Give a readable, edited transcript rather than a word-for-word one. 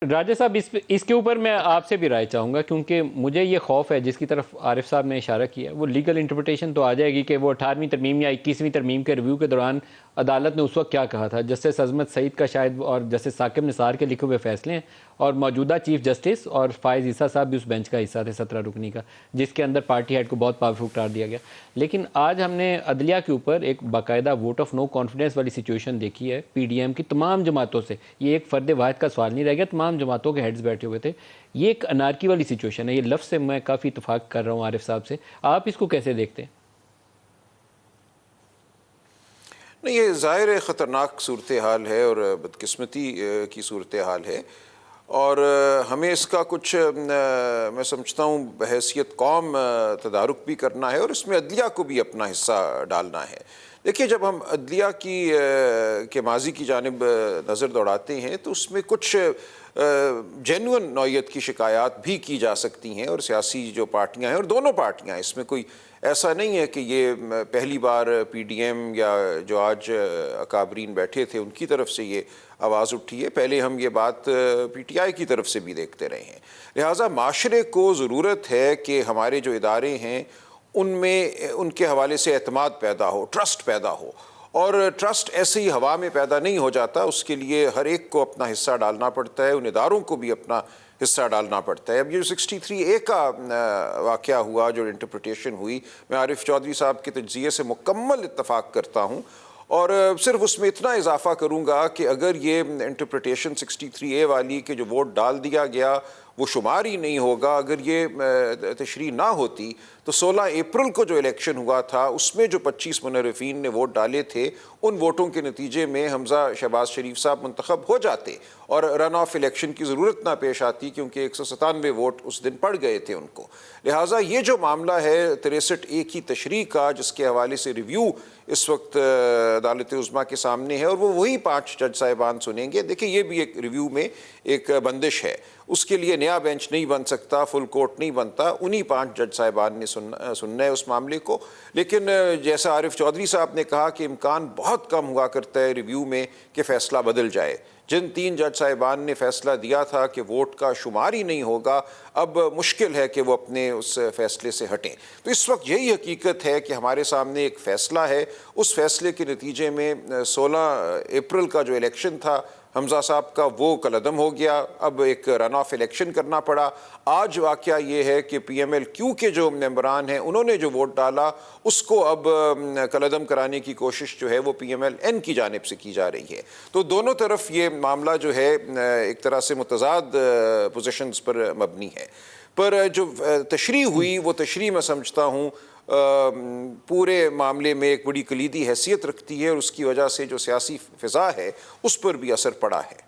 راجہ صاحب اس کے اوپر میں آپ سے بھی رائے چاہوں گا، کیونکہ مجھے یہ خوف ہے جس کی طرف عارف صاحب نے اشارہ کیا، وہ لیگل انٹرپریٹیشن تو آ جائے گی کہ وہ 18ویں ترمیم یا 21ویں ترمیم کے ریویو کے دوران عدالت نے اس وقت کیا کہا تھا۔ جسٹس عظمت سعید کا شاید اور جسٹس ثاقب نثار کے لکھے ہوئے فیصلے ہیں، اور موجودہ چیف جسٹس اور فائز عیسیٰ صاحب بھی اس بینچ کا حصہ تھے 17 رکنی کا، جس کے اندر پارٹی ہیڈ کو بہت پاورفل قرار دیا گیا۔ لیکن آج ہم نے عدلیہ کے اوپر ایک باقاعدہ ووٹ آف نو کانفیڈنس والی سچویشن دیکھی ہے پی ڈی ایم کی تمام جماعتوں سے۔ یہ ایک فرد واحد کا سوال نہیں رہ گیا، تمام جماعتوں کے ہیڈز بیٹھے ہوئے تھے۔ یہ ایک انارکی والی سچویشن ہے، یہ لفظ سے میں کافی اتفاق کر رہا ہوں عارف صاحب سے، آپ اس کو کیسے دیکھتے ہیں؟ نہیں، یہ ظاہر خطرناک صورتحال ہے اور بدقسمتی کی صورتحال ہے، اور ہمیں اس کا کچھ میں سمجھتا ہوں بحیثیت قوم تدارک بھی کرنا ہے، اور اس میں عدلیہ کو بھی اپنا حصہ ڈالنا ہے۔ دیکھیے، جب ہم عدلیہ کے ماضی کی جانب نظر دوڑاتے ہیں تو اس میں کچھ جینوئن نوعیت کی شکایات بھی کی جا سکتی ہیں، اور سیاسی جو پارٹیاں ہیں، اور دونوں پارٹیاں، اس میں کوئی ایسا نہیں ہے کہ یہ پہلی بار پی ڈی ایم یا جو آج اکابرین بیٹھے تھے ان کی طرف سے یہ آواز اٹھی ہے، پہلے ہم یہ بات پی ٹی آئی کی طرف سے بھی دیکھتے رہے ہیں۔ لہٰذا معاشرے کو ضرورت ہے کہ ہمارے جو ادارے ہیں ان میں ان کے حوالے سے اعتماد پیدا ہو، ٹرسٹ پیدا ہو، اور ٹرسٹ ایسے ہی ہوا میں پیدا نہیں ہو جاتا، اس کے لیے ہر ایک کو اپنا حصہ ڈالنا پڑتا ہے، ان اداروں کو بھی اپنا حصہ ڈالنا پڑتا ہے۔ اب یہ 63A کا واقعہ ہوا، جو انٹرپریٹیشن ہوئی، میں عارف چودھری صاحب کے تجزیے سے مکمل اتفاق کرتا ہوں، اور صرف اس میں اتنا اضافہ کروں گا کہ اگر یہ انٹرپریٹیشن 63A والی کہ جو ووٹ ڈال دیا گیا وہ شمار ہی نہیں ہوگا، اگر یہ تشریح نہ ہوتی تو 16 اپریل کو جو الیکشن ہوا تھا اس میں جو 25 منرفین نے ووٹ ڈالے تھے، ان ووٹوں کے نتیجے میں حمزہ شہباز شریف صاحب منتخب ہو جاتے اور رن آف الیکشن کی ضرورت نہ پیش آتی، کیونکہ 197 ووٹ اس دن پڑ گئے تھے ان کو۔ لہٰذا یہ جو معاملہ ہے 63A کی تشریح کا، جس کے حوالے سے ریویو اس وقت عدالت عظمیٰ کے سامنے ہے، اور وہ وہی 5 جج صاحبان سنیں گے۔ دیکھیں، یہ بھی ایک ریویو میں ایک بندش ہے، اس کے لیے نیا بینچ نہیں بن سکتا، فل کورٹ نہیں بنتا، انہی 5 جج صاحبان نے سننا ہے اس معاملے کو۔ لیکن جیسا عارف چودھری صاحب نے کہا کہ امکان بہت کم ہوا کرتا ہے ریویو میں کہ فیصلہ بدل جائے۔ جن 3 جج صاحبان نے فیصلہ دیا تھا کہ ووٹ کا شمار ہی نہیں ہوگا، اب مشکل ہے کہ وہ اپنے اس فیصلے سے ہٹیں۔ تو اس وقت یہی حقیقت ہے کہ ہمارے سامنے ایک فیصلہ ہے، اس فیصلے کے نتیجے میں 16 اپریل کا جو الیکشن تھا حمزہ صاحب کا، وہ کالعدم ہو گیا، اب ایک رن آف الیکشن کرنا پڑا۔ آج واقعہ یہ ہے کہ پی ایم ایل کیو کے جو ممبران ہیں انہوں نے جو ووٹ ڈالا اس کو اب کالعدم کرانے کی کوشش جو ہے وہ پی ایم ایل این کی جانب سے کی جا رہی ہے۔ تو دونوں طرف یہ معاملہ جو ہے ایک طرح سے متضاد پوزیشنز پر مبنی ہے۔ پر جو تشریح ہوئی وہ تشریح میں سمجھتا ہوں پورے معاملے میں ایک بڑی کلیدی حیثیت رکھتی ہے، اور اس کی وجہ سے جو سیاسی فضا ہے اس پر بھی اثر پڑا ہے۔